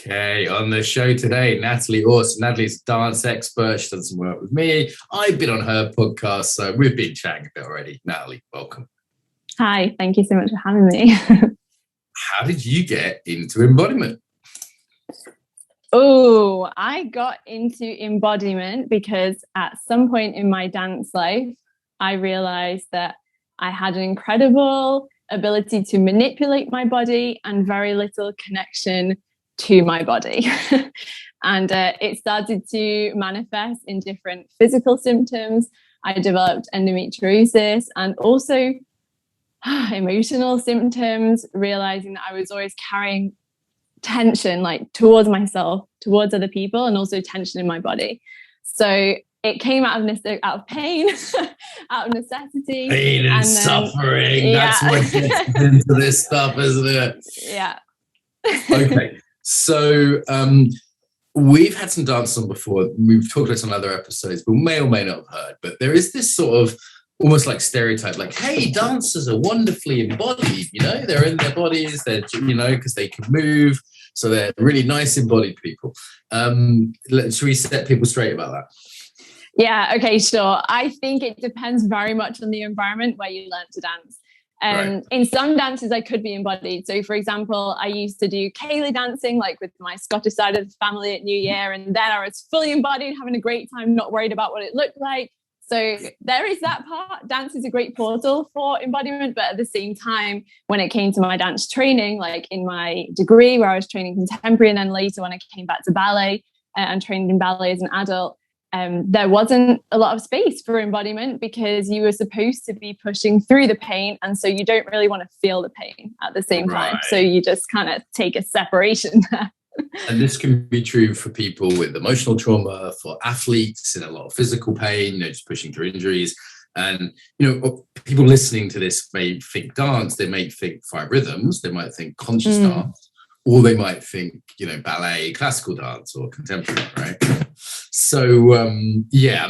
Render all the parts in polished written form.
Okay, on the show today, Natalie Orson. Natalie's a dance expert. She's done some work with me. I've been on her podcast, so we've been chatting a bit already. Natalie, welcome. Hi, thank you so much for having me. How did you get into embodiment? Oh, I got into embodiment because at some point in my dance life, I realized that I had an incredible ability to manipulate my body and very little connection to my body. And it started to manifest in different physical symptoms. I developed endometriosis and also emotional symptoms, realizing that I was always carrying tension like towards myself, towards other people, and also tension in my body. So it came out of pain, out of necessity. Pain and suffering. That's what gets into this stuff, isn't it? Yeah. Okay. So we've had some dance on before. We've talked about some other episodes, but may or may not have heard. But there is this sort of almost like stereotype, like, hey, dancers are wonderfully embodied, they're in their bodies, they're, because they can move. So they're really nice embodied people. Should we set people straight about that? Yeah, okay, sure. I think it depends very much on the environment where you learn to dance. Right. In some dances, I could be embodied. So, for example, I used to do Ceilidh dancing, like with my Scottish side of the family at New Year. And then I was fully embodied, having a great time, not worried about what it looked like. So there is that part. Dance is a great portal for embodiment. But at the same time, when it came to my dance training, like in my degree where I was training contemporary, and then later when I came back to ballet and trained in ballet as an adult, there wasn't a lot of space for embodiment because you were supposed to be pushing through the pain. And so you don't really want to feel the pain at the same time. So you just kind of take a separation there. And this can be true for people with emotional trauma, for athletes in a lot of physical pain, just pushing through injuries. And, people listening to this may think dance, they may think five rhythms, they might think conscious dance, or they might think, ballet, classical dance, or contemporary, right? So, I'm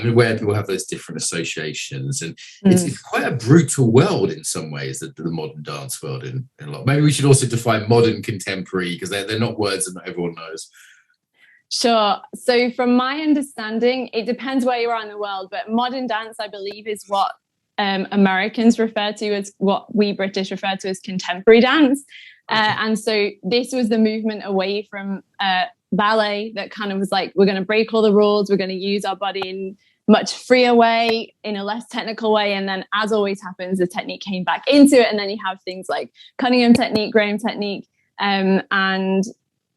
aware people have those different associations, and it's quite a brutal world in some ways, the modern dance world in a lot. Maybe we should also define modern contemporary, because they're not words that not everyone knows. Sure. So from my understanding, it depends where you are in the world, but modern dance, I believe, is what Americans refer to as, what we British refer to as contemporary dance. And so this was the movement away from ballet that kind of was like, we're going to break all the rules, we're going to use our body in much freer way, in a less technical way. And then, as always happens, the technique came back into it. And then you have things like Cunningham technique, Graham technique, and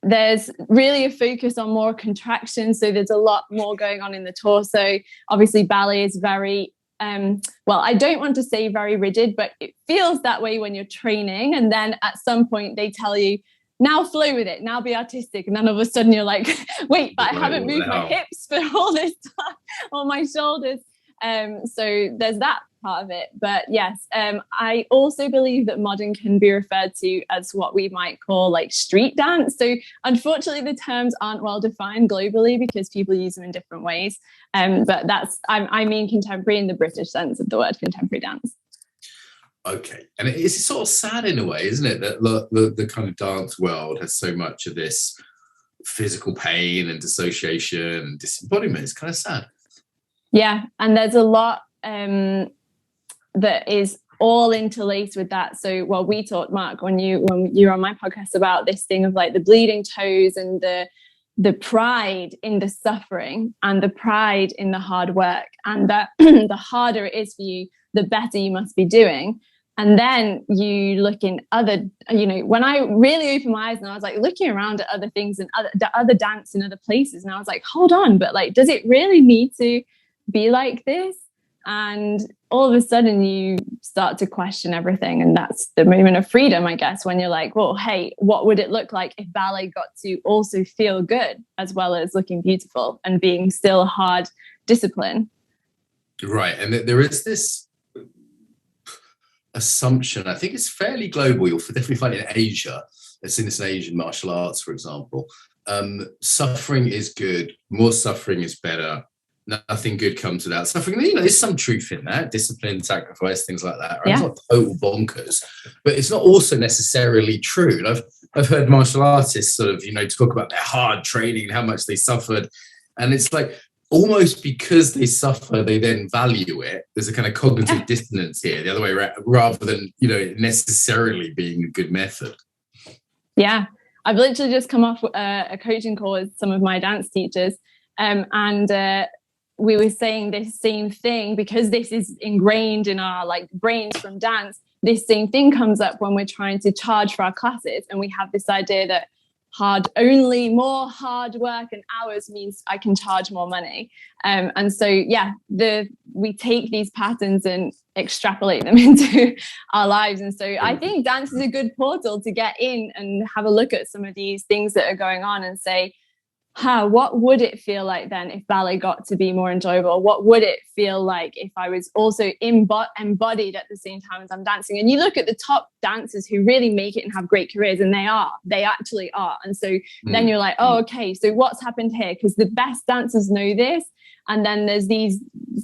there's really a focus on more contraction. So there's a lot more going on in the torso. Obviously, ballet is very I don't want to say very rigid, but it feels that way when you're training. And then at some point they tell you, now flow with it, now be artistic. And then all of a sudden you're like, wait, but I haven't moved my hips for all this time, or my shoulders. So there's that part of it. But yes, I also believe that modern can be referred to as what we might call like street dance. So unfortunately, the terms aren't well defined globally because people use them in different ways. But I mean contemporary in the British sense of the word contemporary dance. Okay. And it's sort of sad in a way, isn't it, that the kind of dance world has so much of this physical pain and dissociation and disembodiment. It's kind of sad. Yeah. And there's a lot that is all interlaced with that. So we talked, Mark, when you were on my podcast, about this thing of like the bleeding toes and the pride in the suffering and the pride in the hard work, and that the harder it is for you, the better you must be doing. And then you look in other, when I really opened my eyes and I was like looking around at other things and other dance in other places, and I was like, hold on, but like, does it really need to be like this? And all of a sudden you start to question everything. And that's the moment of freedom, I guess, when you're like, well, hey, what would it look like if ballet got to also feel good as well as looking beautiful and being still hard discipline? Right. And there is this assumption, I think it's fairly global, you'll definitely find it in Asia. I've seen this in Asian martial arts, for example. Suffering is good, more suffering is better, nothing good comes without suffering. You know, there's some truth in that, discipline, sacrifice, things like that. Right? Yeah. It's not total bonkers, but it's not also necessarily true. And I've heard martial artists sort of, you know, talk about their hard training and how much they suffered. And it's like, almost because they suffer, they then value it. There's a kind of cognitive dissonance here, the other way around, rather than, you know, necessarily being a good method. Yeah. I've literally just come off a coaching call with some of my dance teachers. And we were saying this same thing, because this is ingrained in our like brains from dance. This same thing comes up when we're trying to charge for our classes, and we have this idea that more hard work and hours means I can charge more money. And so, yeah, we take these patterns and extrapolate them into our lives. And so I think dance is a good portal to get in and have a look at some of these things that are going on and say, what would it feel like then if ballet got to be more enjoyable? What would it feel like if I was also embodied at the same time as I'm dancing? And you look at the top dancers who really make it and have great careers, and they actually are. And so then you're like, oh, okay, so what's happened here? Because the best dancers know this. And then there's these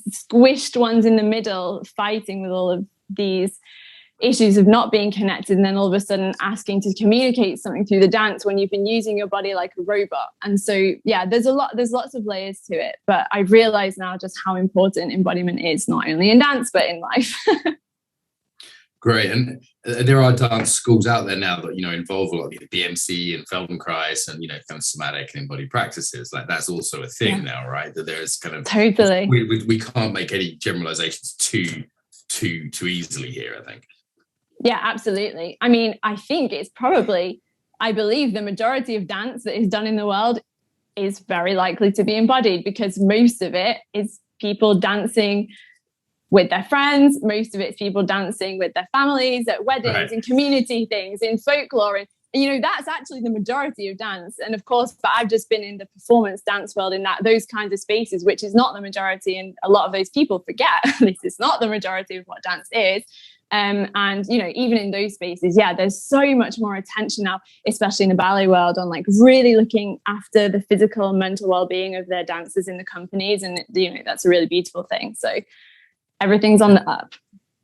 squished ones in the middle fighting with all of these issues of not being connected, and then all of a sudden asking to communicate something through the dance when you've been using your body like a robot. And so, yeah, there's lots of layers to it, but I realize now just how important embodiment is, not only in dance but in life. Great. And there are dance schools out there now that, you know, involve a lot of the BMC and Feldenkrais and, you know, kind of somatic and embodied practices. Like, that's also a thing now, right? That there's kind of totally, we can't make any generalizations too easily here, I think. Yeah, absolutely. I mean, I think it's probably, I believe the majority of dance that is done in the world is very likely to be embodied, because most of it is people dancing with their friends. Most of it's people dancing with their families at weddings and community things, in folklore. And, you know, that's actually the majority of dance. And of course, but I've just been in the performance dance world in those kinds of spaces, which is not the majority. And a lot of those people forget this is not the majority of what dance is. And, you know, even in those spaces, yeah, there's so much more attention now, especially in the ballet world, on like really looking after the physical and mental well-being of their dancers in the companies. And, you know, that's a really beautiful thing. So everything's on the up.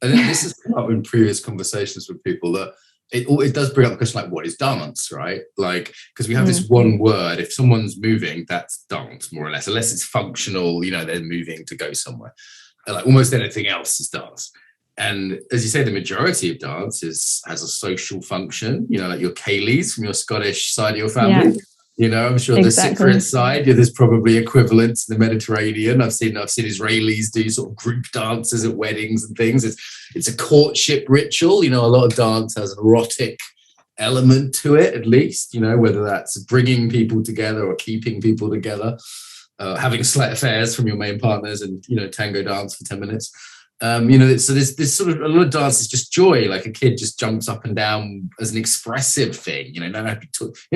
And this has come up in previous conversations with people, that it does bring up the question, like, what is dance, right? Like, because we have this one word, if someone's moving, that's dance, more or less, unless it's functional, you know, they're moving to go somewhere. Like, almost anything else is dance. And as you say, the majority of dance has a social function, you know, like your Kayleys from your Scottish side of your family. Yeah. You know, I'm sure the Cypriot side, there's probably equivalents in the Mediterranean. I've seen Israelis do sort of group dances at weddings and things. It's a courtship ritual. You know, a lot of dance has an erotic element to it, at least, you know, whether that's bringing people together or keeping people together, having slight affairs from your main partners and, you know, tango dance for 10 minutes. You know, so there's sort of a lot of dance is just joy. Like, a kid just jumps up and down as an expressive thing. You know, you don't have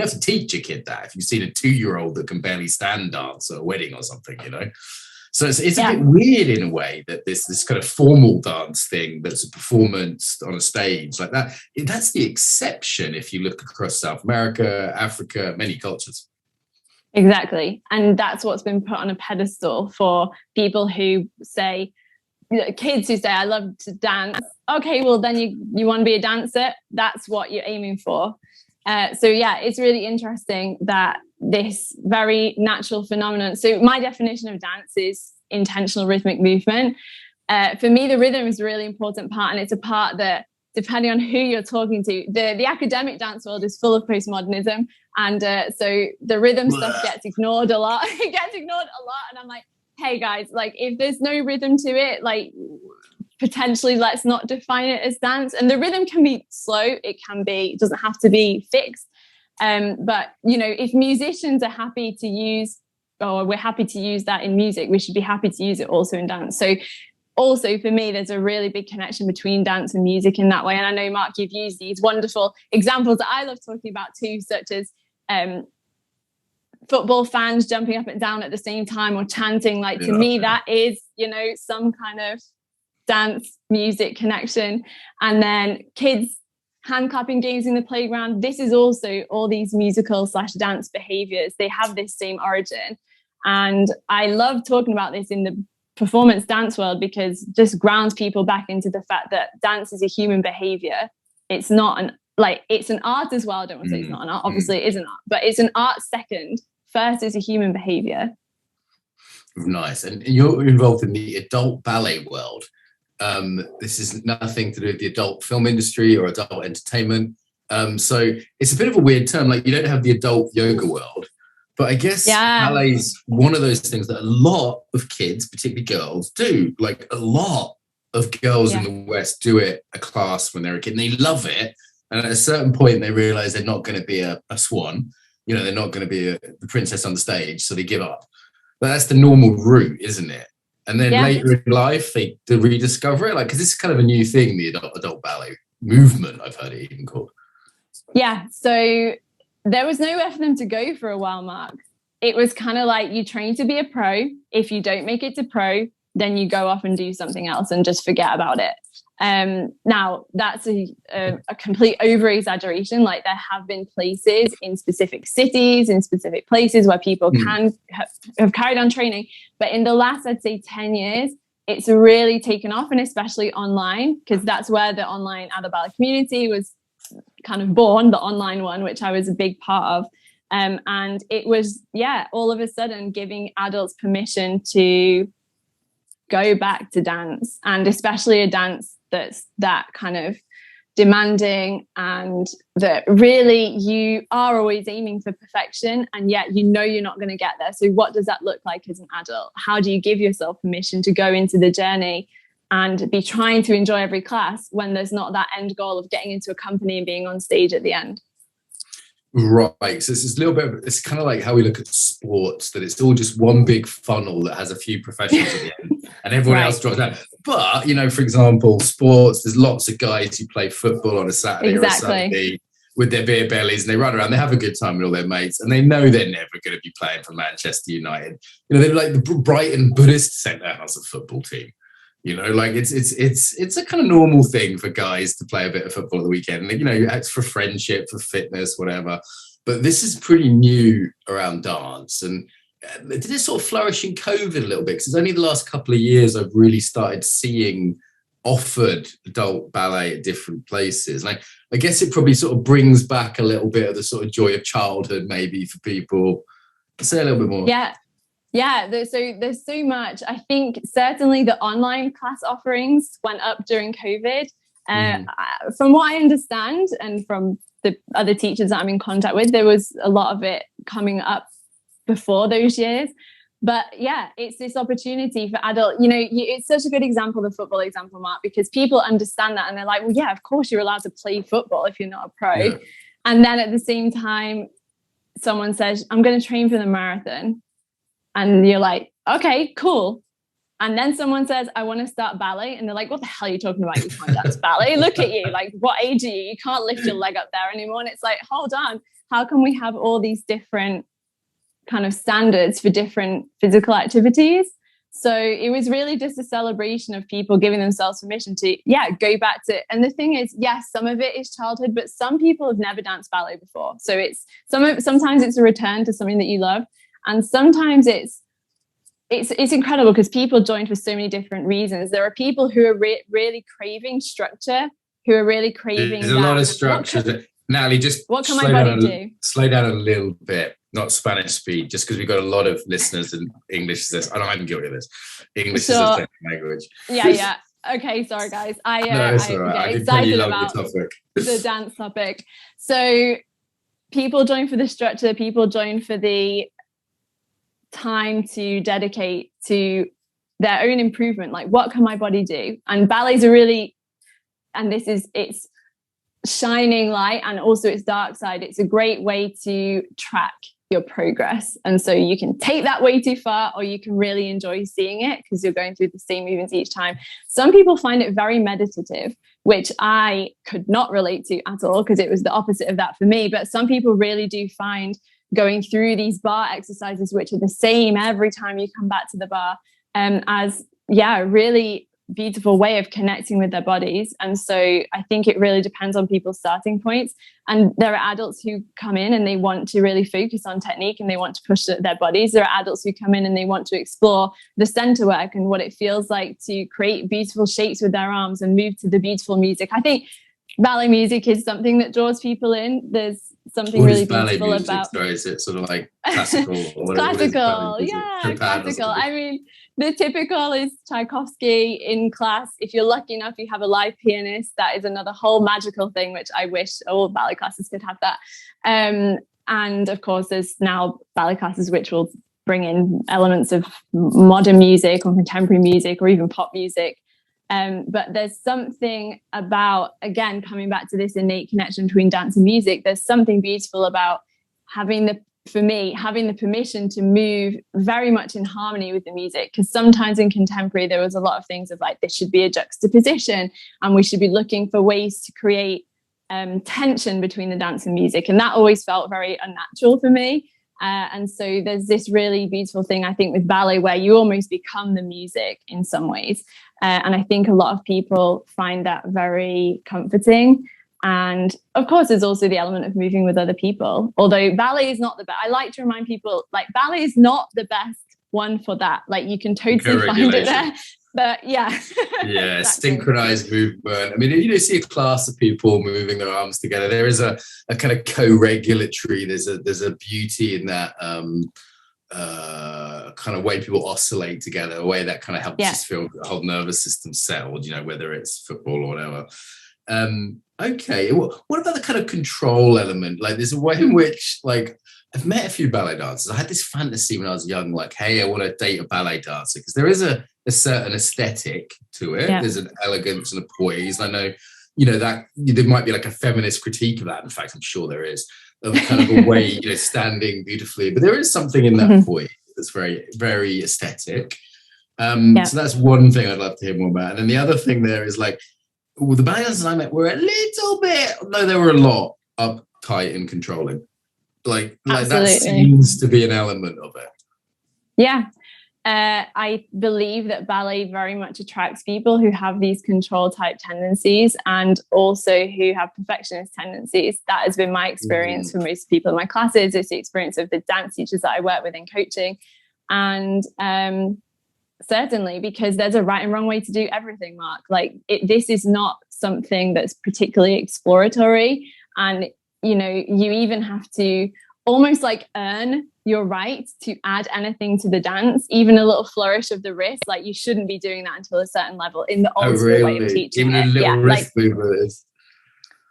to teach a kid that. If you've seen a 2-year-old that can barely stand dance at a wedding or something, you know. So it's a bit weird in a way that this kind of formal dance thing that's a performance on a stage like that, that's the exception if you look across South America, Africa, many cultures. Exactly. And that's what's been put on a pedestal for people who say, kids who say, I love to dance. Okay, well, then you want to be a dancer. That's what you're aiming for. So yeah, it's really interesting that this very natural phenomenon. So my definition of dance is intentional rhythmic movement. For me, the rhythm is a really important part, and it's a part that, depending on who you're talking to, the academic dance world is full of postmodernism, and so the rhythm stuff gets ignored a lot. It gets ignored a lot, and I'm like, hey guys, like, if there's no rhythm to it, like, potentially let's not define it as dance. And the rhythm can be slow, it doesn't have to be fixed. But, you know, if musicians are happy to use, or we're happy to use that in music, we should be happy to use it also in dance. So also for me, there's a really big connection between dance and music in that way. And I know, Mark, you've used these wonderful examples that I love talking about too, such as football fans jumping up and down at the same time or chanting. Like, to me, that is, you know, some kind of dance music connection. And then kids hand clapping games in the playground. This is also all these musical / dance behaviors. They have this same origin. And I love talking about this in the performance dance world because it just grounds people back into the fact that dance is a human behavior. It's not it's an art as well. I don't want to say it's not an art. Obviously, it is an art, but it's an art second. First is a human behavior. Nice. And you're involved in the adult ballet world. This is nothing to do with the adult film industry or adult entertainment. So it's a bit of a weird term. Like, you don't have the adult yoga world, but I guess ballet's one of those things that a lot of kids, particularly girls, do. Like, a lot of girls in the West do a class when they're a kid, and they love it. And at a certain point, they realize they're not going to be a swan. You know, they're not going to be the princess on the stage, so they give up. But that's the normal route, isn't it? And then later in life, they rediscover it. Like, because this is kind of a new thing, the adult ballet movement, I've heard it even called. Yeah, so there was nowhere for them to go for a while, Mark. It was kind of like, you train to be a pro. If you don't make it to pro, then you go off and do something else and just forget about it. Now, that's a complete over-exaggeration. Like, there have been places in specific cities, in specific places where people can have carried on training. But in the last, I'd say 10 years, it's really taken off, and especially online, because that's where the online adult ballet community was kind of born, the online one, which I was a big part of. And it was, all of a sudden giving adults permission to go back to dance, and especially a dance that's that kind of demanding, and that really you are always aiming for perfection, and yet you know you're not going to get there. So what does that look like as an adult? How do you give yourself permission to go into the journey and be trying to enjoy every class when there's not that end goal of getting into a company and being on stage at the end? Right. So it's a little bit, it's kind of like how we look at sports, that it's all just one big funnel that has a few professionals at the end and everyone else drops out. But, you know, for example, sports, there's lots of guys who play football on a Saturday or a Sunday with their beer bellies, and they run around, they have a good time with all their mates, and they know they're never going to be playing for Manchester United. You know, they're like the Brighton Buddhist Centre has a football team. You know, like it's a kind of normal thing for guys to play a bit of football at the weekend. And, you know, it's for friendship, for fitness, whatever. But this is pretty new around dance. And did it sort of flourish in COVID a little bit? Because it's only the last couple of years I've really started seeing offered adult ballet at different places. Like, I guess it probably sort of brings back a little bit of the sort of joy of childhood, maybe, for people. Say a little bit more. Yeah, there's so much. I think certainly the online class offerings went up during COVID. From what I understand, and from the other teachers that I'm in contact with, there was a lot of it coming up before those years. But yeah, it's this opportunity for adult, you know, it's such a good example, the football example, Mark, because people understand that and they're like, well, yeah, of course you're allowed to play football if you're not a pro. Yeah. And then at the same time, someone says, I'm going to train for the marathon. And you're like, okay, cool. And then someone says, I want to start ballet. And they're like, what the hell are you talking about? You can't dance ballet. Look at you. Like, what age are you? You can't lift your leg up there anymore. And it's like, hold on. How can we have all these different kind of standards for different physical activities? So it was really just a celebration of people giving themselves permission to, go back to. And the thing is, yes, some of it is childhood, but some people have never danced ballet before. So it's sometimes it's a return to something that you love. And sometimes it's incredible because people join for so many different reasons. There are people who are really craving structure, who are really craving. There's a lot of structure. Natalie, just what can my body do? Slow down a little bit, not Spanish speed, just because we've got a lot of listeners in English is this. I know I'm guilty of this. English is a second language. Yeah. Okay, sorry guys. I get excited about the dance topic. So people join for the structure. People join for the time to dedicate to their own improvement. Like, what can my body do? And ballets are really, and it's shining light and also its dark side. It's a great way to track your progress. And so you can take that way too far, or you can really enjoy seeing it because you're going through the same movements each time. Some people find it very meditative, which I could not relate to at all because it was the opposite of that for me. But some people really do find going through these bar exercises, which are the same every time you come back to the bar, as really beautiful way of connecting with their bodies. And so I think it really depends on people's starting points. And there are adults who come in and they want to really focus on technique and they want to push their bodies. There are adults who come in and they want to explore the center work and what it feels like to create beautiful shapes with their arms and move to the beautiful music. I think ballet music is something that draws people in. There's something really beautiful about. Sorry, is it sort of like classical? Or classical, classical. I mean, the typical is Tchaikovsky in class. If you're lucky enough, you have a live pianist. That is another whole magical thing, which I wish all ballet classes could have that. And of course, there's now ballet classes which will bring in elements of modern music or contemporary music or even pop music. But there's something about, again, coming back to this innate connection between dance and music, there's something beautiful about having the permission to move very much in harmony with the music. Because sometimes in contemporary, there was a lot of things of like, this should be a juxtaposition and we should be looking for ways to create tension between the dance and music. And that always felt very unnatural for me. And so there's this really beautiful thing, I think, with ballet where you almost become the music in some ways. And I think a lot of people find that very comforting. And of course, there's also the element of moving with other people. Although ballet is not the best. I like to remind people, like, ballet is not the best one for that. Like, you can totally find it there. But yeah. Yeah, exactly. Synchronized movement. I mean, if you see a class of people moving their arms together, there is a kind of co-regulatory, there's a beauty in that kind of way people oscillate together, a way that kind of helps us feel the whole nervous system settled, you know, whether it's football or whatever. Okay, what about the kind of control element? Like, there's a way in which, like, I've met a few ballet dancers. I had this fantasy when I was young, like, hey, I want to date a ballet dancer, because there is a certain aesthetic to it. Yeah. There's an elegance and a poise. And I know, you know, that there might be like a feminist critique of that. In fact, I'm sure there is, of kind of a way, you know, standing beautifully. But there is something in that poise that's very, very aesthetic. So that's one thing I'd love to hear more about. And then the other thing there is, like, well, the ballet dancers I met were a little bit, no, they were a lot uptight and controlling. Like that seems to be an element of it. Yeah. I believe that ballet very much attracts people who have these control type tendencies and also who have perfectionist tendencies. That has been my experience for most people in my classes. It's the experience of the dance teachers that I work with in coaching. And certainly, because there's a right and wrong way to do everything, Mark. Like, this is not something that's particularly exploratory. And, you know, you even have to almost like earn your right to add anything to the dance, even a little flourish of the wrist. Like, you shouldn't be doing that until a certain level in the old school way of teaching. Even a little wrist movement is.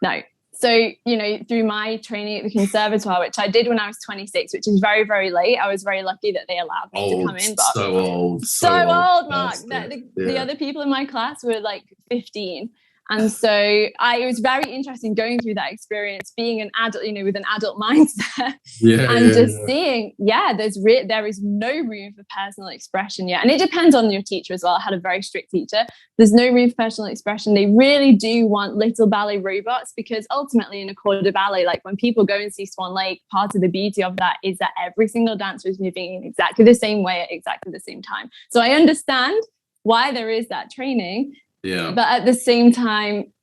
No. So, you know, through my training at the conservatoire, which I did when I was 26, which is very, very late. I was very lucky that they allowed me to come in. But so old, Mark. The other people in my class were like 15. And so it was very interesting going through that experience, being an adult, you know, with an adult mindset, seeing, there is no room for personal expression yet. And it depends on your teacher as well. I had a very strict teacher. There's no room for personal expression. They really do want little ballet robots, because ultimately in a corps de ballet, like when people go and see Swan Lake, part of the beauty of that is that every single dancer is moving in exactly the same way at exactly the same time. So I understand why there is that training. Yeah. But at the same time,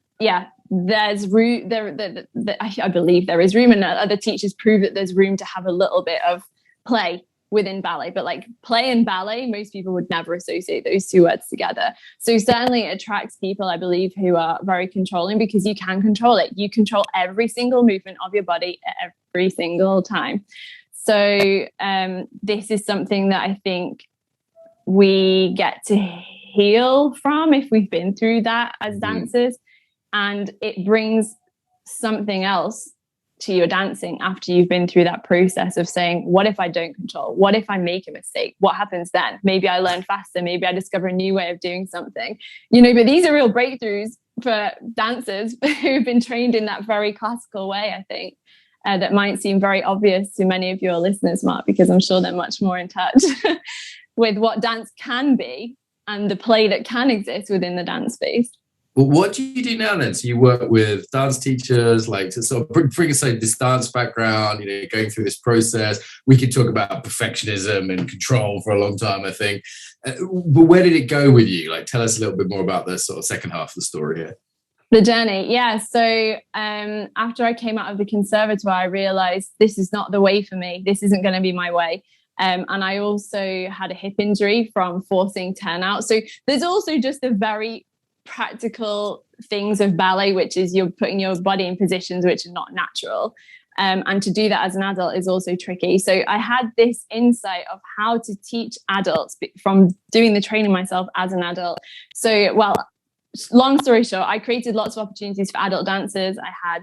there's room. I believe there is room, and other teachers prove that there's room to have a little bit of play within ballet. But like, play and ballet, most people would never associate those two words together. So certainly it attracts people, I believe, who are very controlling, because you can control it. You control every single movement of your body at every single time. So this is something that I think we get to heal from if we've been through that as dancers, and it brings something else to your dancing after you've been through that process of saying, what if I don't control? What if I make a mistake? What happens then? Maybe I learn faster. Maybe I discover a new way of doing something, you know. But these are real breakthroughs for dancers who've been trained in that very classical way, I think. That might seem very obvious to many of your listeners, Mark, because I'm sure they're much more in touch with what dance can be and the play that can exist within the dance space. Well, what do you do now then? So you work with dance teachers, like to sort of bring aside this dance background, you know, going through this process. We could talk about perfectionism and control for a long time, I think. But where did it go with you? Like, tell us a little bit more about the sort of second half of the story here. The journey, yeah. So after I came out of the conservatoire, I realized this is not the way for me. This isn't going to be my way. And I also had a hip injury from forcing turnout. So there's also just a very practical things of ballet, which is you're putting your body in positions which are not natural. And to do that as an adult is also tricky. So I had this insight of how to teach adults from doing the training myself as an adult. So, well, long story short, I created lots of opportunities for adult dancers. I had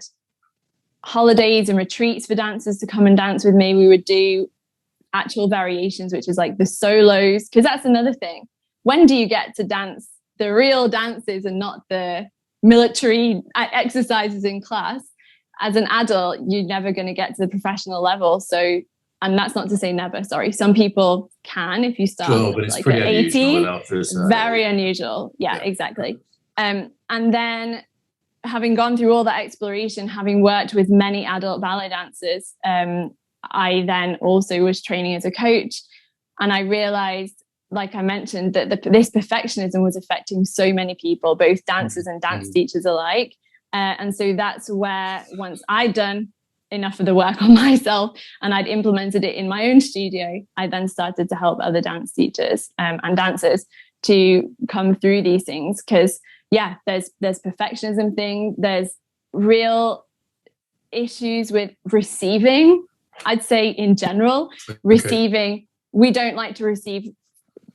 holidays and retreats for dancers to come and dance with me. We would do actual variations, which is like the solos, because that's another thing. When do you get to dance the real dances and not the military exercises in class? As an adult, you're never going to get to the professional level. So, and that's not to say never, sorry. Some people can if you start but it's like pretty at 80. Very unusual. Yeah, exactly. And then having gone through all that exploration, having worked with many adult ballet dancers, I then also was training as a coach. And I realized, like I mentioned, that this perfectionism was affecting so many people, both dancers and dance teachers alike. And so that's where, once I'd done enough of the work on myself and I'd implemented it in my own studio, I then started to help other dance teachers and dancers to come through these things. Because, yeah, there's perfectionism thing. There's real issues with receiving, I'd say in general. Receiving, we don't like to receive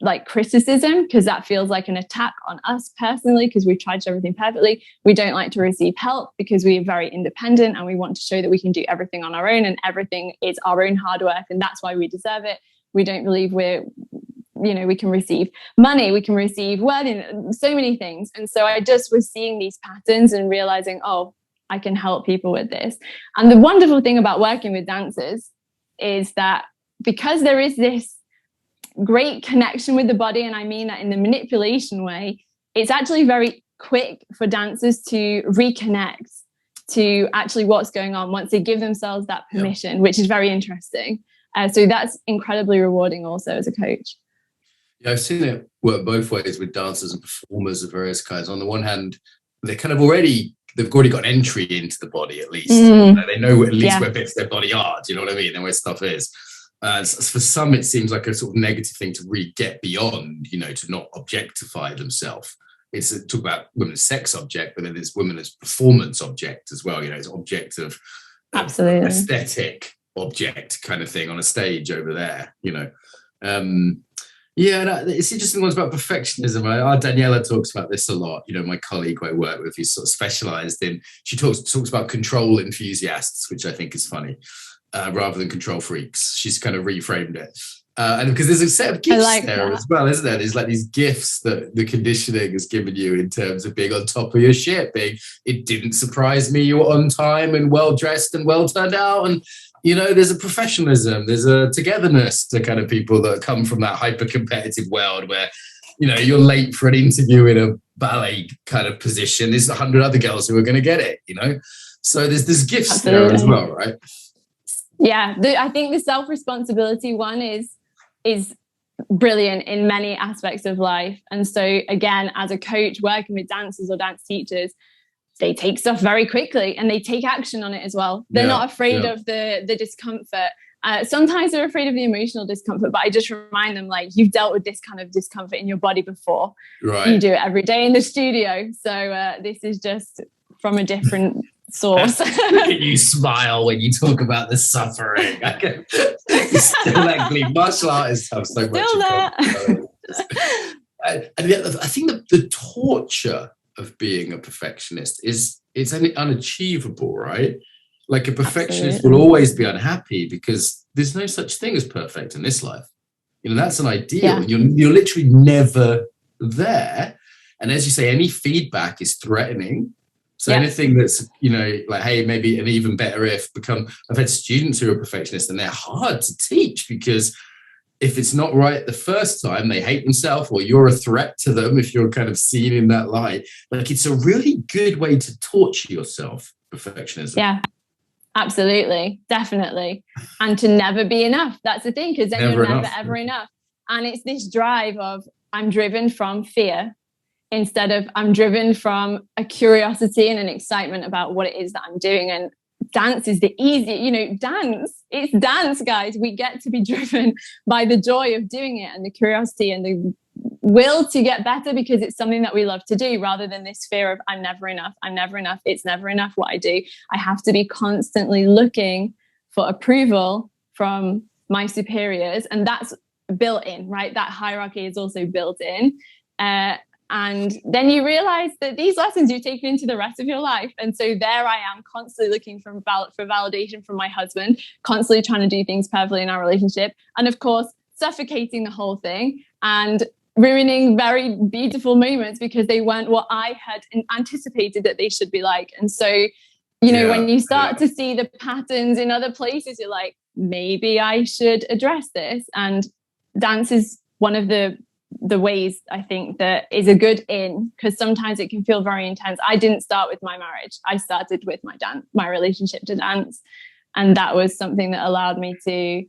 like criticism because that feels like an attack on us personally because we tried to do everything perfectly. We don't like to receive help because we are very independent and we want to show that we can do everything on our own and everything is our own hard work and that's why we deserve it. We don't believe we can receive money, we can receive worthiness, so many things. And so I just was seeing these patterns and realizing, oh, I can help people with this. And the wonderful thing about working with dancers is that because there is this great connection with the body, and I mean that in the manipulation way, it's actually very quick for dancers to reconnect to actually what's going on once they give themselves that permission, which is very interesting. So that's incredibly rewarding also as a coach. Yeah, I've seen it work both ways with dancers and performers of various kinds. On the one hand, they've already got entry into the body at least. They know at least where bits of their body are. Do you know what I mean? And where stuff is. For some, it seems like a sort of negative thing to really get beyond, to not objectify themselves. It's a talk about women's sex object, but then there's women as performance object as well. It's object of absolutely aesthetic object kind of thing on a stage over there. It's interesting ones about perfectionism. Our Daniela talks about this a lot. My colleague who I work with, who's sort of specialized in, she talks about control enthusiasts, which I think is funny. Rather than control freaks. She's kind of reframed it. And because there's a set of gifts as well, isn't there? There's like these gifts that the conditioning has given you in terms of being on top of your shit, it didn't surprise me you were on time and well-dressed and well turned out. And, there's a professionalism, there's a togetherness to kind of people that come from that hyper-competitive world where, you're late for an interview in a ballet kind of position. There's 100 other girls who are going to get it, So there's gifts there as well, right? Yeah, I think the self-responsibility one is brilliant in many aspects of life. And so again, as a coach working with dancers or dance teachers, they take stuff very quickly and they take action on it as well. They're not afraid of the discomfort. Sometimes they're afraid of the emotional discomfort, but I just remind them, like, you've dealt with this kind of discomfort in your body before. Right. You do it every day in the studio. So this is just from a different source. You smile when you talk about the suffering. Still ugly. Martial artists have so much in common. And I think the torture of being a perfectionist it's unachievable, right? Like a perfectionist will always be unhappy because there's no such thing as perfect in this life. That's an ideal. Yeah. You're literally never there. And as you say, any feedback is threatening. So anything that's, like, hey, maybe an even better if I've had students who are perfectionists and they're hard to teach because if it's not right the first time, they hate themselves, or you're a threat to them if you're kind of seen in that light. Like, it's a really good way to torture yourself, perfectionism. Yeah, absolutely. Definitely. And to never be enough. That's the thing, because then you're never, ever enough. And it's this drive of, I'm driven from fear instead of I'm driven from a curiosity and an excitement about what it is that I'm doing. And dance is the easy, it's dance, guys. We get to be driven by the joy of doing it and the curiosity and the will to get better, because it's something that we love to do, rather than this fear of I'm never enough, it's never enough what I do. I have to be constantly looking for approval from my superiors, and that's built in, right? That hierarchy is also built in. And then you realize that these lessons you've taken into the rest of your life. And so there I am, constantly looking for validation from my husband, constantly trying to do things perfectly in our relationship. And of course, suffocating the whole thing and ruining very beautiful moments because they weren't what I had anticipated that they should be like. And so, when you start to see the patterns in other places, you're like, maybe I should address this. And dance is one of the ways I think that is a good in, because sometimes it can feel very intense. I didn't start with my marriage. I started with my relationship to dance. And that was something that allowed me to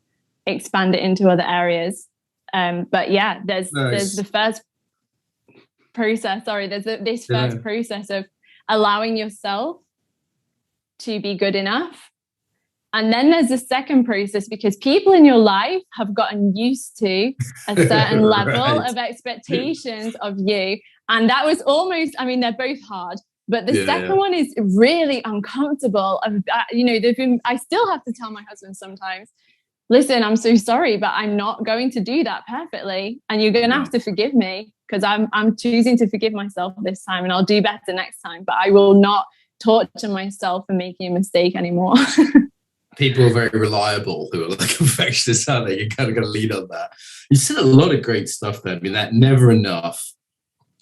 expand it into other areas. But yeah, there's the first process. This first process of allowing yourself to be good enough. And then there's the second process, because people in your life have gotten used to a certain level of expectations of you. And that was almost, they're both hard, but the second one is really uncomfortable. I still have to tell my husband sometimes, listen, I'm so sorry, but I'm not going to do that perfectly. And you're going to have to forgive me, because I'm choosing to forgive myself this time, and I'll do better next time, but I will not torture myself for making a mistake anymore. People are very reliable who are like perfectionists, aren't they? You kind of got to lead on that. You said a lot of great stuff there. That never enough,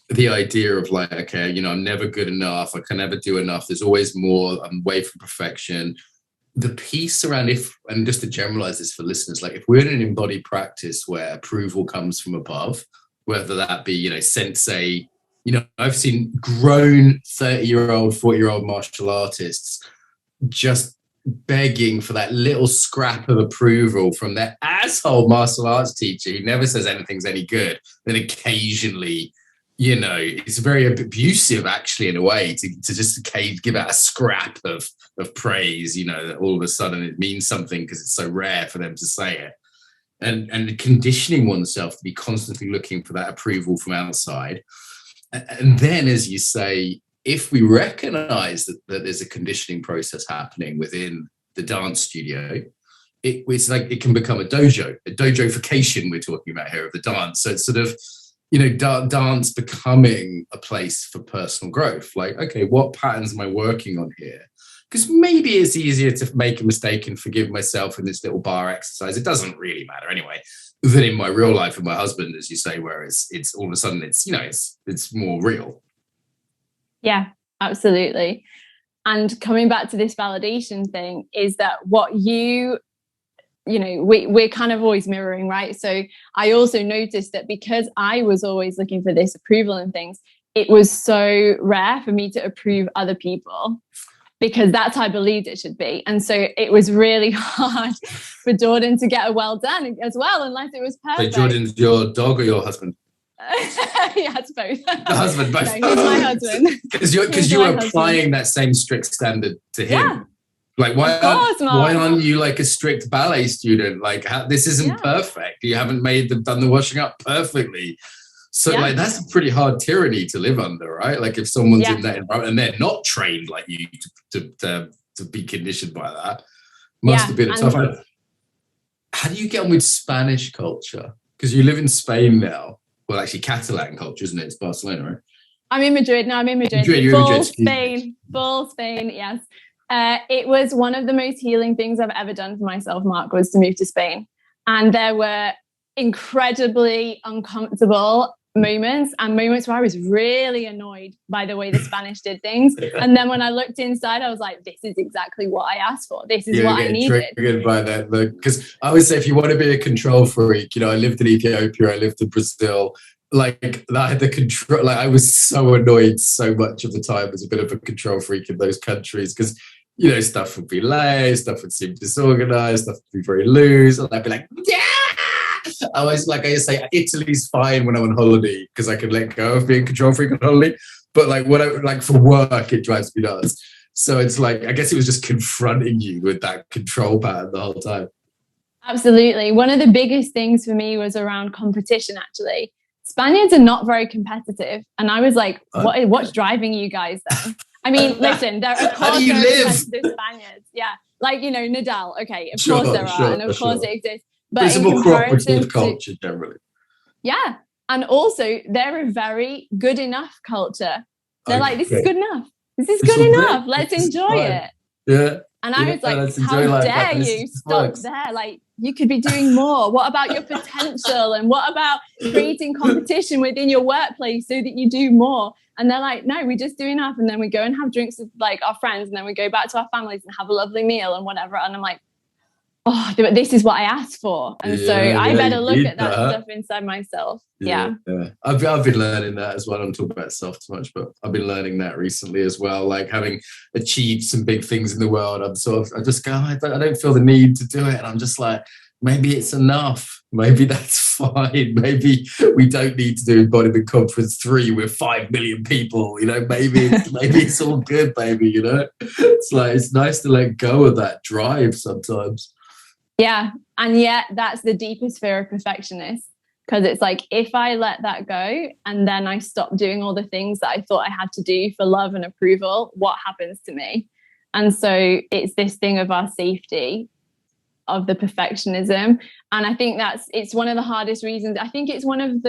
the idea of like, okay, I'm never good enough. I can never do enough. There's always more. I'm away from perfection. The piece around and just to generalize this for listeners, like if we're in an embodied practice where approval comes from above, whether that be, sensei, I've seen grown 30-year-old, 40-year-old martial artists just begging for that little scrap of approval from their asshole martial arts teacher who never says anything's any good. Then occasionally, it's very abusive actually in a way to just give out a scrap of praise, that all of a sudden it means something because it's so rare for them to say it. And conditioning oneself to be constantly looking for that approval from outside. And then, as you say, if we recognize that there's a conditioning process happening within the dance studio, it's like it can become a dojoification we're talking about here of the dance. So it's sort of, dance becoming a place for personal growth. Like, okay, what patterns am I working on here? Because maybe it's easier to make a mistake and forgive myself in this little bar exercise. It doesn't really matter anyway, than in my real life with my husband, as you say, where it's all of a sudden it's more real. Yeah, absolutely. And coming back to this validation thing is that what we're kind of always mirroring, right? So I also noticed that because I was always looking for this approval and things, it was so rare for me to approve other people, because that's how I believed it should be. And so it was really hard for Jordan to get a well done as well, unless it was perfect. So Jordan's your dog or your husband? Yeah, it's both. The husband, both. No, he's my husband. Because you were applying that same strict standard to him. Yeah. Like, why aren't you like a strict ballet student? Like, this isn't perfect. You haven't done the washing up perfectly. So like, that's a pretty hard tyranny to live under, right? Like if someone's in that environment and they're not trained like you to be conditioned by that, must have been a tough one. How do you get on with Spanish culture? Because you live in Spain now. Well, actually, Catalan culture, isn't it? It's Barcelona, right? I'm in Madrid. No, I'm in Madrid. Full Spain, yes. It was one of the most healing things I've ever done for myself, Mark, was to move to Spain. And there were incredibly uncomfortable moments, and moments where I was really annoyed by the way the Spanish did things. And then when I looked inside, I was like, this is exactly what I asked for. This is what I needed. Triggered by that, because I would say if you want to be a control freak, you know, I lived in Ethiopia, I lived in Brazil. Like I had the control, like I was so annoyed so much of the time as a bit of a control freak in those countries, because you know, stuff would be late, stuff would seem disorganized, stuff would be very loose, and I'd be like, yeah. I was like, I used to say, Italy's fine when I'm on holiday because I can let go of being control freak on holiday, but like when I like for work, it drives me nuts. So it's like, I guess it was just confronting you with that control pattern the whole time. Absolutely. One of the biggest things for me was around competition, actually. Spaniards are not very competitive, and I was like, what's driving you guys then? I mean, listen, there are competitive Spaniards. Yeah. Like, you know, Nadal. Okay. Of course there are. And of course it exists. But it's a more cooperative culture generally. Yeah. And also they're a very good enough culture. They're like, this is good enough. This is good enough. Let's enjoy it. Yeah. And I was like, how dare you stop there? Like, you could be doing more. What about your potential? And what about creating competition within your workplace so that you do more? And they're like, no, we just do enough. And then we go and have drinks with like our friends, and then we go back to our families and have a lovely meal and whatever. And I'm like, oh, this is what I asked for. And so I better look at that stuff inside myself. Yeah. I've been learning that as well. I'm talking about self too much, but I've been learning that recently as well. Like having achieved some big things in the world, I just go, I don't feel the need to do it. And I'm just like, maybe it's enough. Maybe that's fine. Maybe we don't need to do Embodiment Conference 3 with 5 million people. You know, maybe it's all good, baby. You know, it's like, it's nice to let go of that drive sometimes. Yeah. And yet that's the deepest fear of perfectionists, because it's like, if I let that go and then I stop doing all the things that I thought I had to do for love and approval, what happens to me? And so it's this thing of our safety, of the perfectionism. And I think it's one of the hardest reasons. I think it's one of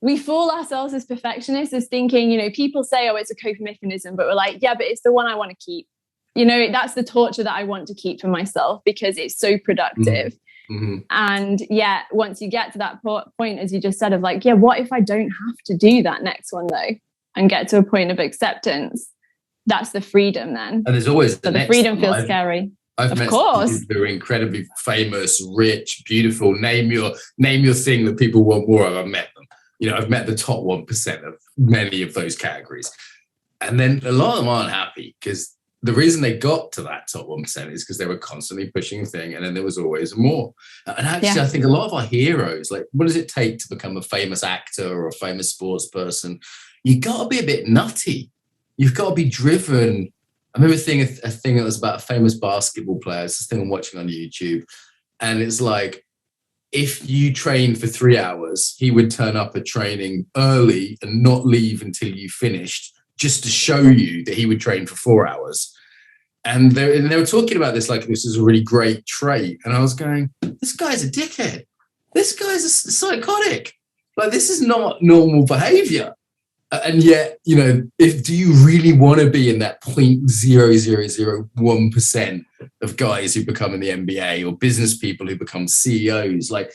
we fool ourselves as perfectionists as thinking, you know, people say, oh, it's a coping mechanism, but we're like, yeah, but it's the one I want to keep. You know, that's the torture that I want to keep for myself because it's so productive. Mm-hmm. And yeah, once you get to that point, as you just said, of like, yeah, what if I don't have to do that next one though, and get to a point of acceptance? That's the freedom then. And there's always the freedom feels scary. I've met people who are incredibly famous, rich, beautiful. Name your thing that people want more of. I've met them. You know, I've met the top 1% of many of those categories. And then a lot of them aren't happy because the reason they got to that top 1% is because they were constantly pushing a thing, and then there was always more. And actually, I think a lot of our heroes, like, what does it take to become a famous actor or a famous sports person? You got to be a bit nutty. You've got to be driven. I remember seeing a thing that was about a famous basketball player. It's this thing I'm watching on YouTube, and it's like, if you trained for 3 hours, he would turn up at training early and not leave until you finished, just to show you that he would train for 4 hours. And they were talking about this like this is a really great trait. And I was going, this guy's a dickhead. This guy's a psychotic. Like, this is not normal behavior. And yet, you know, do you really want to be in that 0.0001% of guys who become in the NBA, or business people who become CEOs? Like,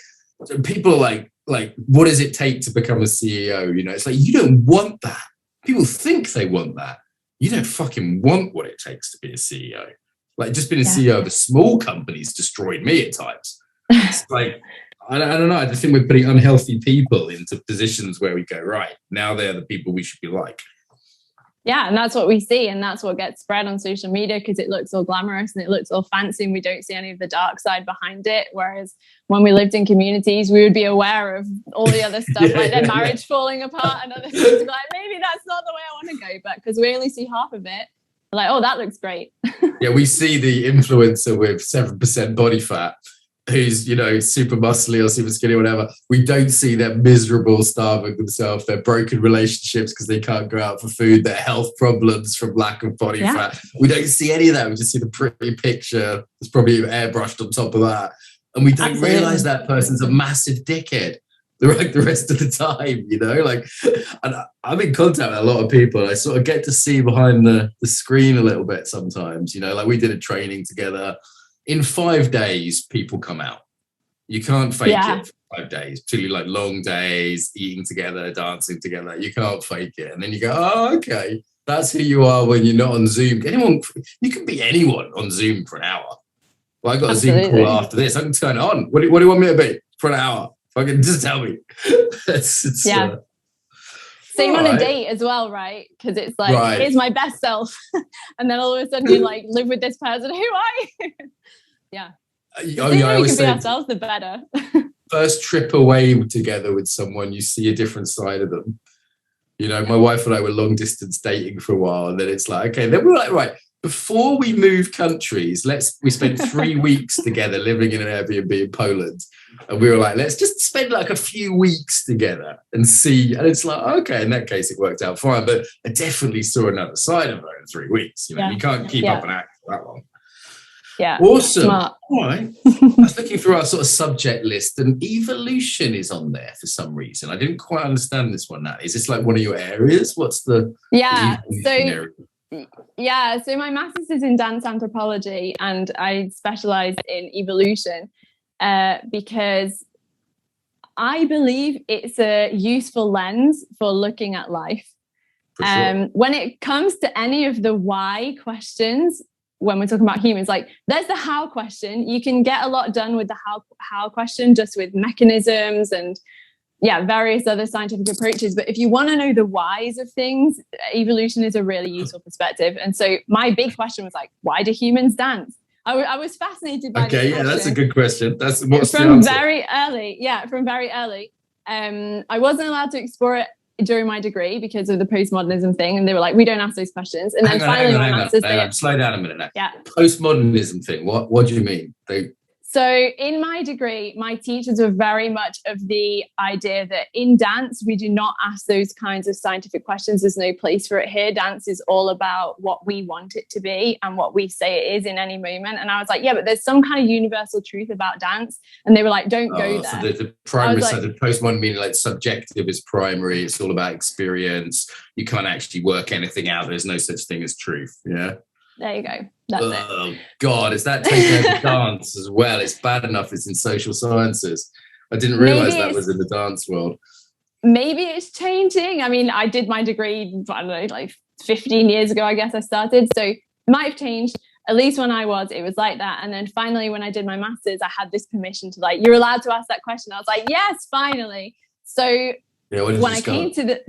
people are like, what does it take to become a CEO? You know, it's like, you don't want that. People think they want that. You don't fucking want what it takes to be a CEO. Like, just being a CEO of a small company's destroyed me at times. It's like, I don't know. I just think we're putting unhealthy people into positions where we go, right, now they're the people we should be like. Yeah, and that's what we see, and that's what gets spread on social media because it looks all glamorous and it looks all fancy, and we don't see any of the dark side behind it. Whereas when we lived in communities, we would be aware of all the other stuff, like their marriage falling apart and other things. Like, maybe that's not the way I want to go, but because we only see half of it, we're like, oh, that looks great. Yeah, we see the influencer with 7% body fat, who's, you know, super muscly or super skinny or whatever. We don't see their miserable, starving themselves, their broken relationships because they can't go out for food, their health problems from lack of body fat. We don't see any of that. We just see the pretty picture. It's probably airbrushed on top of that. And we don't realize that person's a massive dickhead the rest of the time, you know? Like, and I'm in contact with a lot of people. I sort of get to see behind the screen a little bit sometimes, you know? Like, we did a training together. In 5 days, people come out. You can't fake Yeah. it for 5 days, particularly like long days, eating together, dancing together. You can't fake it. And then you go, oh, okay, that's who you are when you're not on Zoom. You can be anyone on Zoom for an hour. Well, I got a Zoom call after this. I can turn it on. What do you want me to be for an hour? Fucking just tell me. Same on a date as well, right? Because it's like, here's my best self. And then all of a sudden you like live with this person. Who are you? Yeah. The sooner we can be ourselves, the better. First trip away together with someone, you see a different side of them. You know, my wife and I were long distance dating for a while, and then it's like, okay, then we're like, right, before we move countries, we spent 3 weeks together living in an Airbnb in Poland. And we were like, let's just spend like a few weeks together and see. And it's like, okay, in that case, it worked out fine. But I definitely saw another side of her in 3 weeks. You know, you can't keep up an act for that long. Yeah. Awesome. Smart. All right. I was looking through our sort of subject list, and evolution is on there for some reason. I didn't quite understand this one, Natalie. Is this like one of your areas? What's the So my master's is in dance anthropology, and I specialize in evolution because I believe it's a useful lens for looking at life. Sure. When it comes to any of the why questions, when we're talking about humans, like there's the how question. You can get a lot done with the how question, just with mechanisms and various other scientific approaches. But if you want to know the whys of things, evolution is a really useful perspective. And so my big question was like, why do humans dance? I was fascinated by this question. That's a good question. That's what's from the answer? very early. Yeah, from very early. I wasn't allowed to explore it during my degree because of the postmodernism thing, and they were like, we don't ask those questions. And then finally my master's slow down a minute now. Yeah. Postmodernism thing, what do you mean? So in my degree, my teachers were very much of the idea that in dance, we do not ask those kinds of scientific questions. There's no place for it here. Dance is all about what we want it to be and what we say it is in any moment. And I was like, yeah, but there's some kind of universal truth about dance. And they were like, don't go there. So the primary side of postmodern meaning like subjective is primary. It's all about experience. You can't actually work anything out. There's no such thing as truth. Yeah. There you go. That's it. Oh, God, is that taking over dance as well? It's bad enough it's in social sciences. I didn't realize that was in the dance world. Maybe it's changing. I mean, I did my degree, I don't know, like 15 years ago, I guess I started. So it might have changed. At least when I was, it was like that. And then finally, when I did my master's, I had this permission to like, you're allowed to ask that question. I was like, yes, finally. So when I came to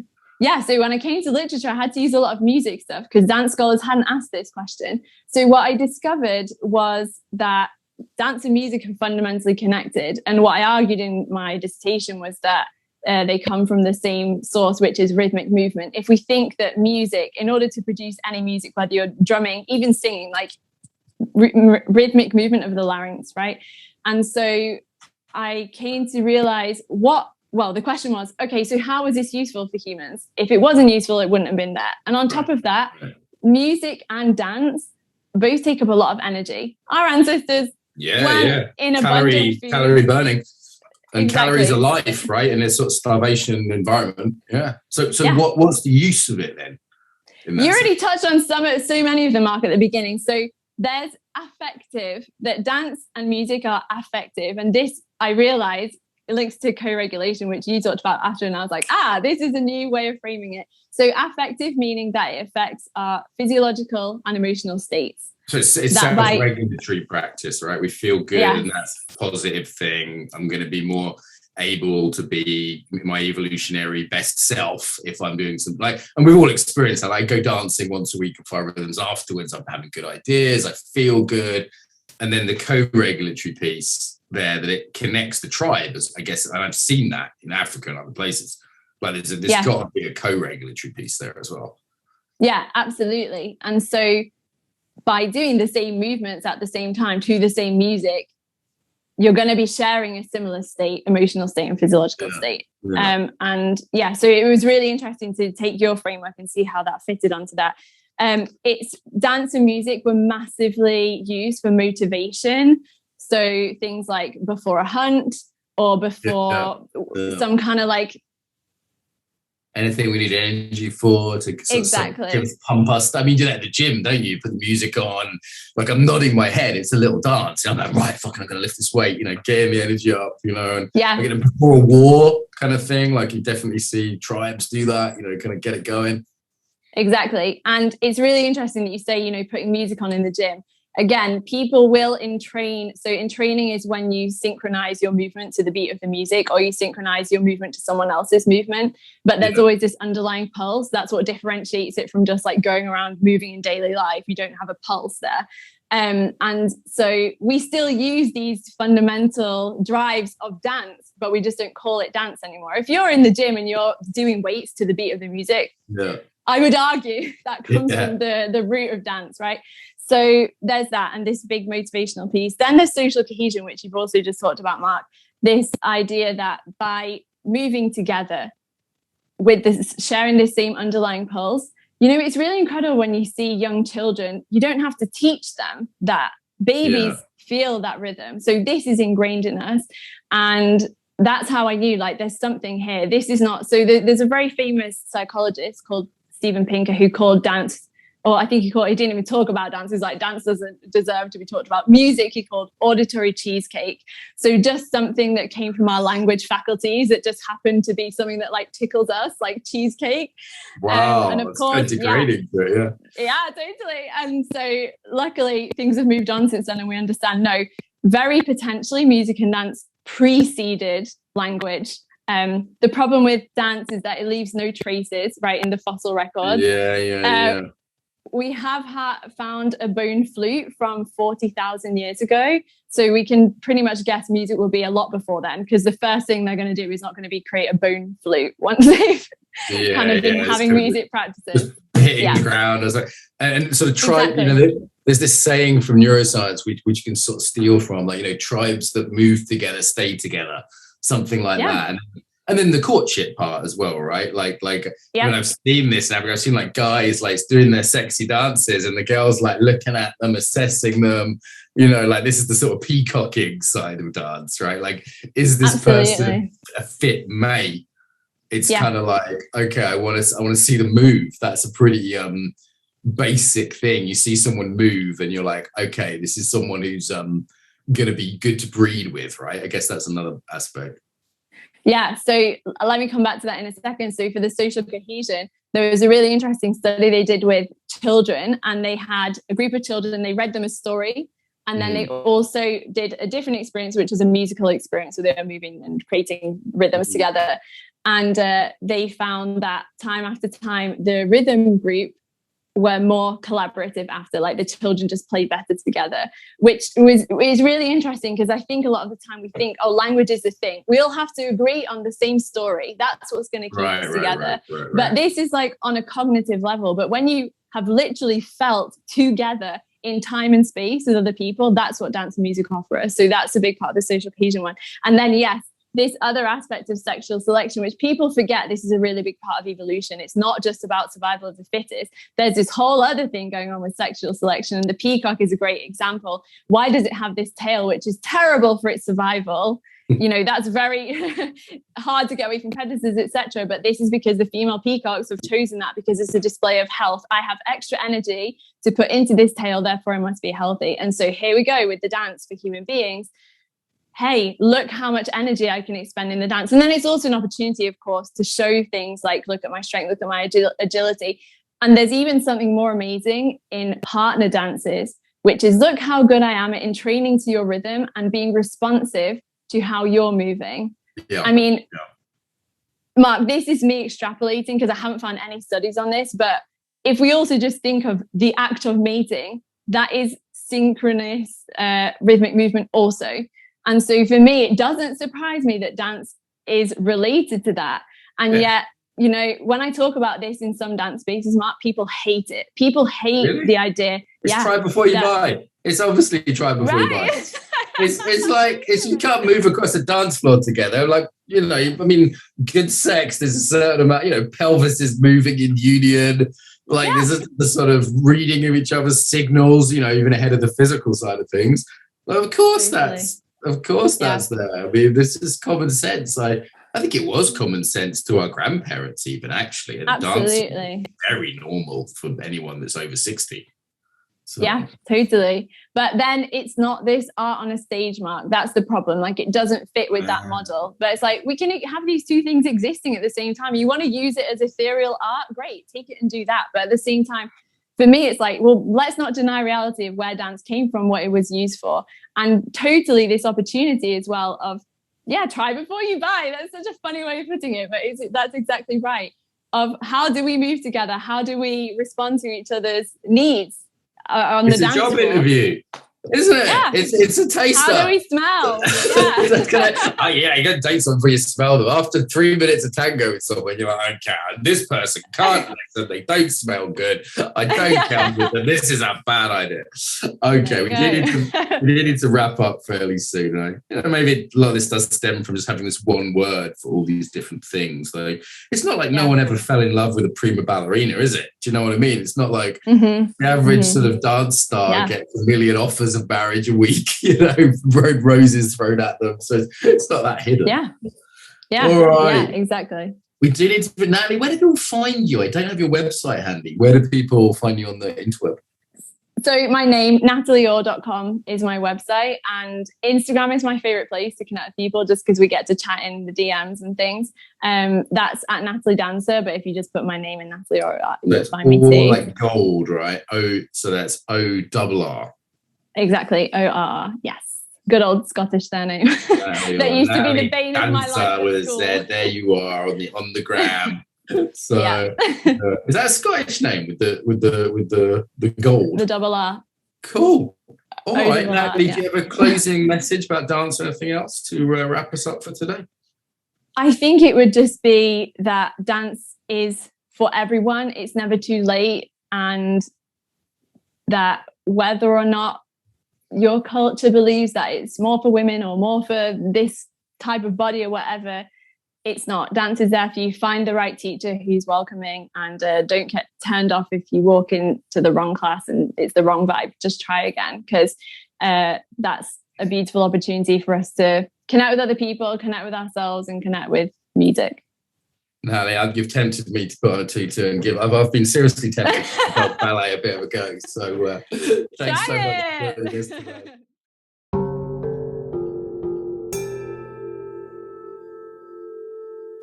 literature, I had to use a lot of music stuff because dance scholars hadn't asked this question. So what I discovered was that dance and music are fundamentally connected. And what I argued in my dissertation was that they come from the same source, which is rhythmic movement. If we think that music, in order to produce any music, whether you're drumming, even singing, like rhythmic movement of the larynx, right? And so I came to realize the question was, okay, so how is this useful for humans? If it wasn't useful, it wouldn't have been there. And on top of that, music and dance both take up a lot of energy. Our ancestors in abundant food. Calorie burning. And calories are life, right? In this sort of starvation environment. Yeah. So what's the use of it then? You already touched on so many of them, Mark, at the beginning. So there's affective, that dance and music are affective. And this, I realized, it links to co-regulation, which you talked about after, and I was like, this is a new way of framing it. So affective, meaning that it affects our physiological and emotional states. So it's self-regulatory practice, right? We feel good, and that's a positive thing. I'm going to be more able to be my evolutionary best self if I'm doing some and we've all experienced that. I go dancing once a week at 5 rhythms afterwards. I'm having good ideas. I feel good. And then the co-regulatory piece there, that it connects the tribe, I guess, and I've seen that in Africa and other places. Like there's got to be a co-regulatory piece there as well. Yeah, absolutely. And so by doing the same movements at the same time to the same music, you're going to be sharing a similar state, emotional state and physiological state. So it was really interesting to take your framework and see how that fitted onto that. It's dance and music were massively used for motivation. So things like before a hunt or before some kind of anything we need energy for to sort of pump us. I mean, you do that at the gym, don't you? Put the music on, like I'm nodding my head. It's a little dance. I'm like, right, fucking, I'm going to lift this weight, you know, getting the energy up, you know, and like before a war kind of thing. Like you definitely see tribes do that, you know, kind of get it going. Exactly. And it's really interesting that you say, you know, putting music on in the gym. Again, people will in training is when you synchronize your movement to the beat of the music, or you synchronize your movement to someone else's movement. But there's always this underlying pulse. That's what differentiates it from just like going around moving in daily life. You don't have a pulse there. And so we still use these fundamental drives of dance, but we just don't call it dance anymore. If you're in the gym and you're doing weights to the beat of the music, I would argue that comes from the root of dance, right? So there's that, and this big motivational piece. Then there's social cohesion, which you've also just talked about, Mark. This idea that by moving together with this, sharing the same underlying pulse, you know, it's really incredible when you see young children. You don't have to teach them that. Babies feel that rhythm. So this is ingrained in us. And that's how I knew, like, there's something here. This is not, so there's a very famous psychologist called Steven Pinker who called dance, or I think he didn't even talk about dance. He's like, dance doesn't deserve to be talked about. Music, he called auditory cheesecake. So just something that came from our language faculties. It just happened to be something that like tickles us, like cheesecake. Wow, and of course, degrading. Yeah, totally. And so luckily things have moved on since then, and we understand, no, very potentially music and dance preceded language. The problem with dance is that it leaves no traces, right, in the fossil records. We have found a bone flute from 40,000 years ago. So we can pretty much guess music will be a lot before then, because the first thing they're going to do is not going to be create a bone flute once they've kind of been having music practices. Hitting the ground. And sort of tribe, you know, there's this saying from neuroscience, which you can sort of steal from, like, you know, tribes that move together, stay together, something like that. And then the courtship part as well, right? Like when I've seen this now, I've seen like guys like doing their sexy dances and the girls like looking at them, assessing them, you know, like this is the sort of peacocking side of dance, right? Like, is this person a fit mate? It's kind of like, okay, I want to see the move. That's a pretty basic thing. You see someone move and you're like, okay, this is someone who's going to be good to breed with, right? I guess that's another aspect. Yeah, so let me come back to that in a second. So for the social cohesion, there was a really interesting study they did with children, and they had a group of children, they read them a story, and then they also did a different experience, which was a musical experience. So they were moving and creating rhythms together. And they found that time after time, the rhythm group were more collaborative after, like the children just played better together, which is really interesting, because I think a lot of the time we think, oh, language is the thing. We all have to agree on the same story. That's what's going to keep us together. Right. But this is like on a cognitive level. But when you have literally felt together in time and space with other people, that's what dance and music offer us. So that's a big part of the social cohesion one. And then, yes, this other aspect of sexual selection, which people forget, this is a really big part of evolution. It's not just about survival of the fittest. There's this whole other thing going on with sexual selection. And the peacock is a great example. Why does it have this tail, which is terrible for its survival? You know, that's very hard to get away from predators, etc. But this is because the female peacocks have chosen that because it's a display of health. I have extra energy to put into this tail, therefore I must be healthy. And so here we go with the dance for human beings. Hey, look how much energy I can expend in the dance. And then it's also an opportunity, of course, to show things like, look at my strength, look at my agility. And there's even something more amazing in partner dances, which is, look how good I am in training to your rhythm and being responsive to how you're moving. I mean, Mark, this is me extrapolating because I haven't found any studies on this. But if we also just think of the act of mating, that is synchronous rhythmic movement also. And so for me, it doesn't surprise me that dance is related to that. And yet, you know, when I talk about this in some dance spaces, Mark, people hate it. People hate the idea. It's try before you buy. It's obviously try before you buy. It's like, you can't move across the dance floor together. Like, you know, I mean, good sex, there's a certain amount, you know, pelvis is moving in union. Like there's the sort of reading of each other's signals, you know, even ahead of the physical side of things. Well, of course that's there. I mean, this is common sense. I think it was common sense to our grandparents even, actually. And Absolutely. dancing very normal for anyone that's over 60. So. Yeah, totally. But then it's not this art on a stage, Mark. That's the problem. Like, it doesn't fit with that model. But it's like, we can have these two things existing at the same time. You want to use it as ethereal art? Great, take it and do that. But at the same time, for me, it's like, well, let's not deny reality of where dance came from, what it was used for. And totally this opportunity as well of, yeah, try before you buy. That's such a funny way of putting it, but that's exactly right. Of how do we move together? How do we respond to each other's needs on the dance floor? It's a job interview, isn't it? Yeah. It's a taster. How do we smell? Yeah. You got to date someone before you smell them. After 3 minutes of tango with someone, you're like, okay, this person can't listen. They don't smell good. I don't count with them. This is a bad idea. Okay, we need to wrap up fairly soon. Right? You know, maybe a lot of this does stem from just having this one word for all these different things. Like, it's not like no one ever fell in love with a prima ballerina, is it? Do you know what I mean? It's not like the average sort of dance star gets a million offers of marriage a week, you know, roses thrown at them. So it's not that hidden. Yeah. All right. Yeah, exactly. We did it. Natalie, where do people find you? I don't have your website handy. Where do people find you on the interweb? So my name, natalieorr.com, is my website, and Instagram is my favorite place to connect with people just because we get to chat in the DMs and things. That's at Natalie Dancer, but if you just put my name in Natalie Orr, you'll find me too. Like gold, right? So that's O-R-R. Exactly, O-R-R, yes. Good old Scottish surname. That used to be the bane of my life at school. There you are on the gram. So is that a Scottish name with the gold? The double R. Cool. All right, Natalie, do you have a closing message about dance or anything else to wrap us up for today? I think it would just be that dance is for everyone. It's never too late, and that whether or not your culture believes that it's more for women or more for this type of body or whatever, it's not. Dance is there for you. Find the right teacher who's welcoming, and don't get turned off if you walk into the wrong class and it's the wrong vibe. Just try again, because that's a beautiful opportunity for us to connect with other people, connect with ourselves, and connect with music. Natalie, you've tempted me to put on a tutu and give. I've been seriously tempted to give ballet a bit of a go. So thanks so much for doing this today.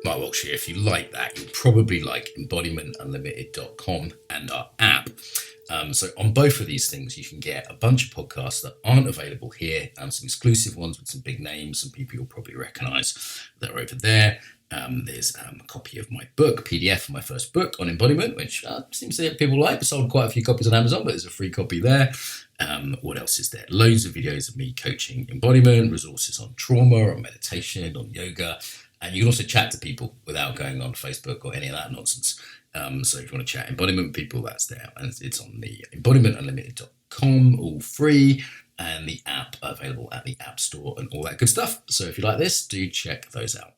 Mark Walsh here. If you like that, you'll probably like embodimentunlimited.com and our app. So on both of these things, you can get a bunch of podcasts that aren't available here, some exclusive ones with some big names, some people you'll probably recognize that are over there. There's a copy of my book, PDF, of my first book on embodiment, which seems that people like. I sold quite a few copies on Amazon, but there's a free copy there. What else is there? Loads of videos of me coaching embodiment, resources on trauma, on meditation, on yoga. And you can also chat to people without going on Facebook or any of that nonsense. So if you want to chat embodiment with people, that's there. And it's on the embodimentunlimited.com, all free, and the app available at the App Store and all that good stuff. So if you like this, do check those out.